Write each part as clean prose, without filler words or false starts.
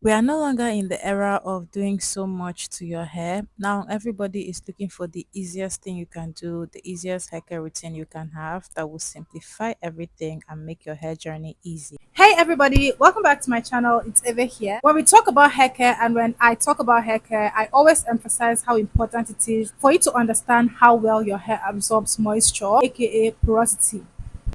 We are no longer in the era of doing so much to your hair. Now everybody is looking for the easiest thing you can do, the easiest hair care routine you can have that will simplify everything and make your hair journey easy. Hey everybody, welcome back to my channel. It's Eva here. When we talk about hair care and when I talk about hair care, I always emphasize how important it is for you to understand how well your hair absorbs moisture, aka porosity.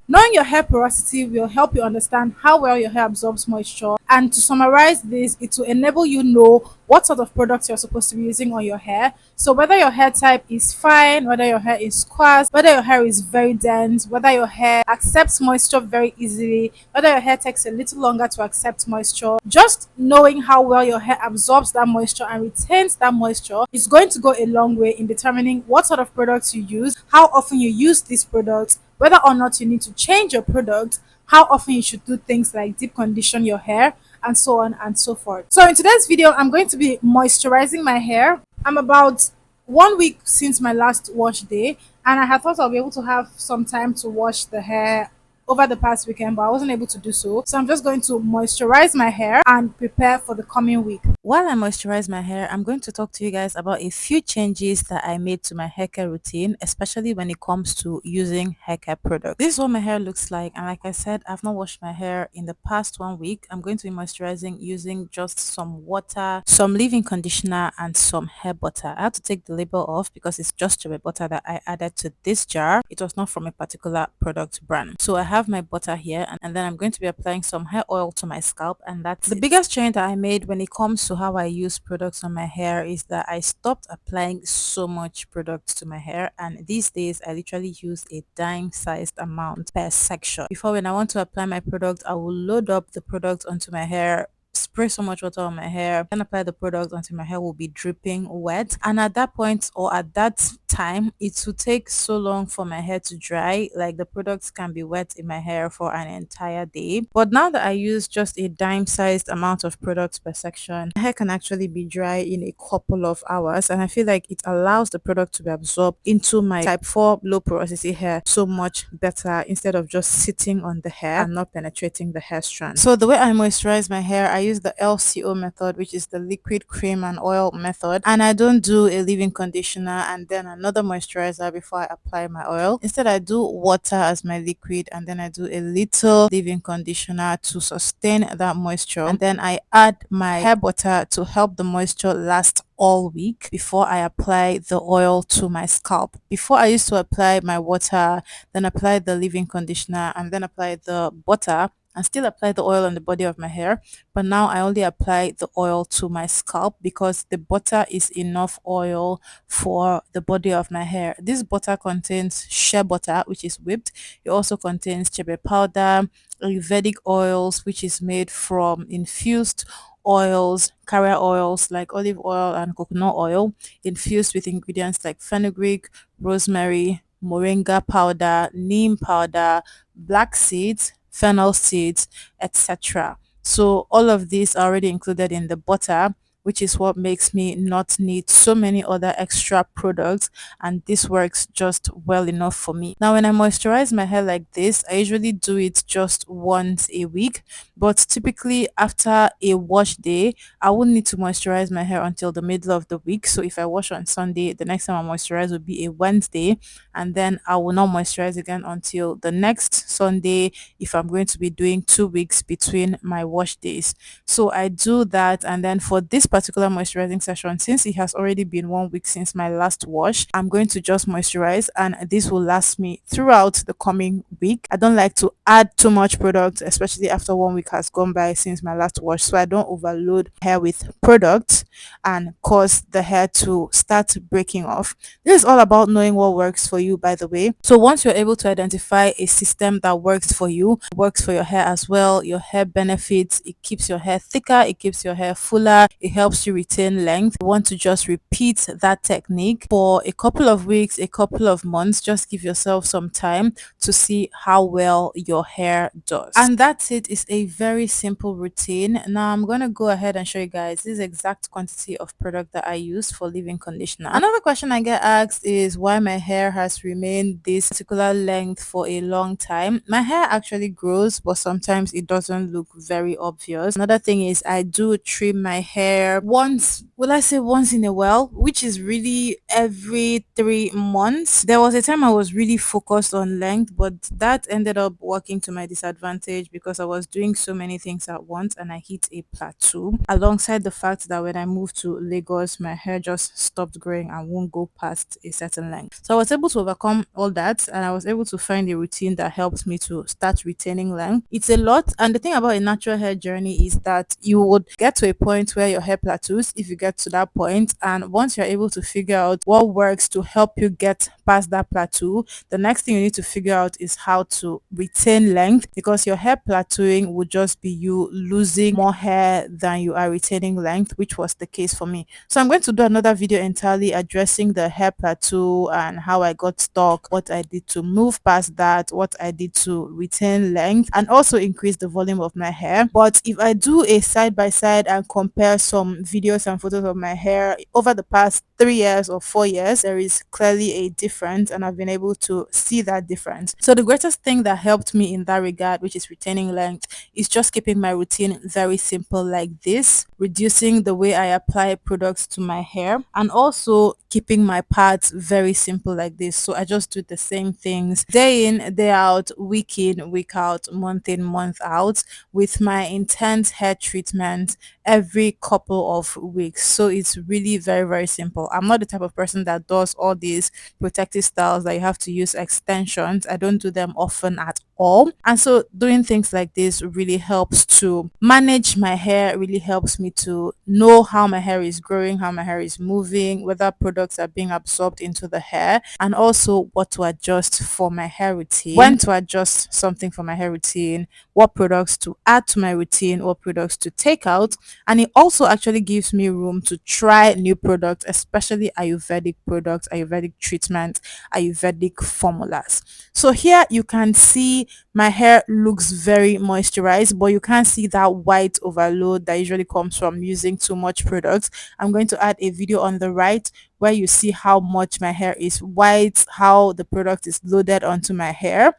Knowing your hair porosity will help you understand how well your hair absorbs moisture. And to summarize this, it will enable you know what sort of products you're supposed to be using on your hair. So whether your hair type is fine, whether your hair is sparse, whether your hair is very dense, whether your hair accepts moisture very easily, whether your hair takes a little longer to accept moisture, just knowing how well your hair absorbs that moisture and retains that moisture is going to go a long way in determining what sort of products you use, how often you use these products, whether or not you need to change your product, how often you should do things like deep condition your hair, and so on and so forth. So in today's video, I'm going to be moisturizing my hair. I'm about 1 week since my last wash day, and I had thought I'll be able to have some time to wash the hair over the past weekend, but I wasn't able to do so. So I'm just going to moisturize my hair and prepare for the coming week. While I moisturize my hair, I'm going to talk to you guys about a few changes that I made to my hair care routine, especially when it comes to using hair care products. This is what my hair looks like, and like I said, I've not washed my hair in the past 1 week. I'm going to be moisturizing using just some water, some leave-in conditioner, and some hair butter. I had to take the label off because it's just a butter that I added to this jar. It was not from a particular product brand. So I have my butter here, and then I'm going to be applying some hair oil to my scalp, and that's the biggest change that I made when it comes to how I use products on my hair is that I stopped applying so much products to my hair, and these days I literally use a dime sized amount per section. Before, when I want to apply my product, I will load up the product onto my hair, spray so much water on my hair, then apply the product until my hair will be dripping wet. And at that point or at that time, it will take so long for my hair to dry. Like the products can be wet in my hair for an entire day. But now that I use just a dime sized amount of products per section, my hair can actually be dry in a couple of hours. And I feel like it allows the product to be absorbed into my type 4 low porosity hair so much better instead of just sitting on the hair and not penetrating the hair strand. So the way I moisturize my hair, I use the LCO method, which is the liquid cream and oil method, and I don't do a leave-in conditioner and then another moisturizer before I apply my oil. Instead, I do water as my liquid, and then I do a little leave-in conditioner to sustain that moisture, and then I add my hair butter to help the moisture last all week before I apply the oil to my scalp. Before, I used to apply my water, then apply the leave-in conditioner, and then apply the butter and still apply the oil on the body of my hair. But now I only apply the oil to my scalp because the butter is enough oil for the body of my hair. This butter contains shea butter, which is whipped. It also contains chebe powder, Ayurvedic oils, which is made from infused oils, carrier oils like olive oil and coconut oil, infused with ingredients like fenugreek, rosemary, moringa powder, neem powder, black seeds, fennel seeds, etc. So all of these are already included in the butter, which is what makes me not need so many other extra products, and this works just well enough for me. Now when I moisturize my hair like this, I usually do it just once a week, but typically after a wash day, I won't need to moisturize my hair until the middle of the week. So if I wash on Sunday, the next time I moisturize will be a Wednesday, and then I will not moisturize again until the next Sunday if I'm going to be doing 2 weeks between my wash days. So I do that, and then for this particular moisturizing session, since it has already been 1 week since my last wash, I'm going to just moisturize, and this will last me throughout the coming week. I don't like to add too much product, especially after 1 week has gone by since my last wash, so I don't overload hair with products and cause the hair to start breaking off. This is all about knowing what works for you, by the way. So once you're able to identify a system that works for you, works for your hair as well, your hair benefits, it keeps your hair thicker, it keeps your hair fuller, it helps helps you retain length, you want to just repeat that technique for a couple of weeks, a couple of months. Just give yourself some time to see how well your hair does. And that's it. It's a very simple routine. Now I'm going to go ahead and show you guys this exact quantity of product that I use for leave-in conditioner. Another question I get asked is why my hair has remained this particular length for a long time. My hair actually grows, but sometimes it doesn't look very obvious. Another thing is I do trim my hair once, will I say once in a while, which is really every 3 months. There was a time I was really focused on length, but that ended up working to my disadvantage because I was doing so many things at once and I hit a plateau. Alongside the fact that when I moved to Lagos, my hair just stopped growing and won't go past a certain length. So I was able to overcome all that and I was able to find a routine that helps me to start retaining length. It's a lot, and the thing about a natural hair journey is that you would get to a point where your hair plateaus if you get to that point, and once you're able to figure out what works to help you get past that plateau, the next thing you need to figure out is how to retain length, because your hair plateauing would just be you losing more hair than you are retaining length, which was the case for me. So I'm going to do another video entirely addressing the hair plateau and how I got stuck, what I did to move past that, what I did to retain length and also increase the volume of my hair. But if I do a side by side and compare some videos and photos of my hair over the past 3 years or 4 years, there is clearly a difference and I've been able to see that difference. So the greatest thing that helped me in that regard, which is retaining length, is just keeping my routine very simple like this, reducing the way I apply products to my hair, and also keeping my parts very simple like this. So I just do the same things day in, day out, week in, week out, month in, month out, with my intense hair treatment every couple of weeks. So it's really very, very simple. I'm not the type of person that does all these protective styles that you have to use extensions. I don't do them often at all. And so doing things like this really helps to manage my hair, really helps me to know how my hair is growing, how my hair is moving, whether products are being absorbed into the hair, and also what to adjust for my hair routine, when to adjust something for my hair routine, what products to add to my routine, what products to take out. And it also actually gives me room to try new products, especially Ayurvedic products, Ayurvedic treatment, Ayurvedic formulas. So here you can see my hair looks very moisturized, but you can't see that white overload that usually comes from using too much products. I'm going to add a video on the right where you see how much my hair is white, how the product is loaded onto my hair.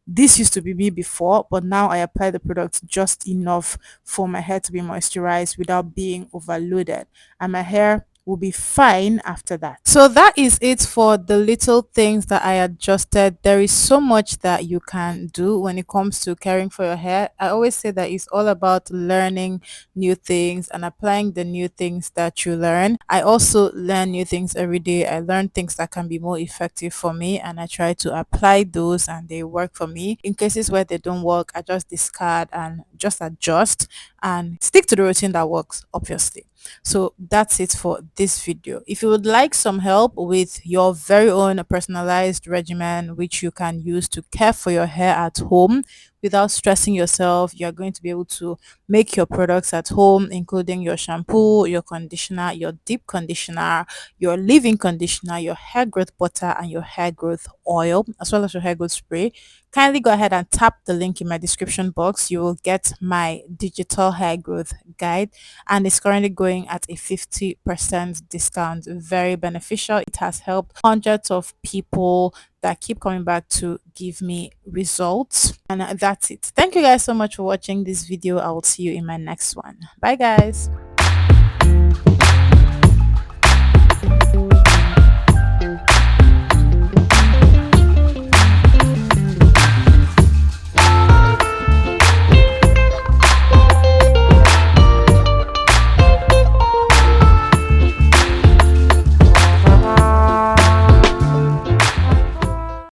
This used to be me before, but now I apply the product just enough for my hair to be moisturized without being overloaded, and my hair will be fine after that. So that is it for the little things that I adjusted. There is so much that you can do when it comes to caring for your hair. I always say that it's all about learning new things and applying the new things that you learn. I also learn new things every day. I learn things that can be more effective for me and I try to apply those and they work for me. In cases where they don't work, I just discard and just adjust and stick to the routine that works, obviously. So that's it for this video. If you would like some help with your very own personalized regimen which you can use to care for your hair at home without stressing yourself, you're going to be able to make your products at home, including your shampoo, your conditioner, your deep conditioner, your leave-in conditioner, your hair growth butter, and your hair growth oil, as well as your hair growth spray. Kindly go ahead and tap the link in my description box. You will get my digital hair growth guide, and it's currently going at a 50% discount. Very beneficial. It has helped hundreds of people that keep coming back to give me results. And that's it. Thank you guys so much for watching this video. I will see you in my next one. Bye guys.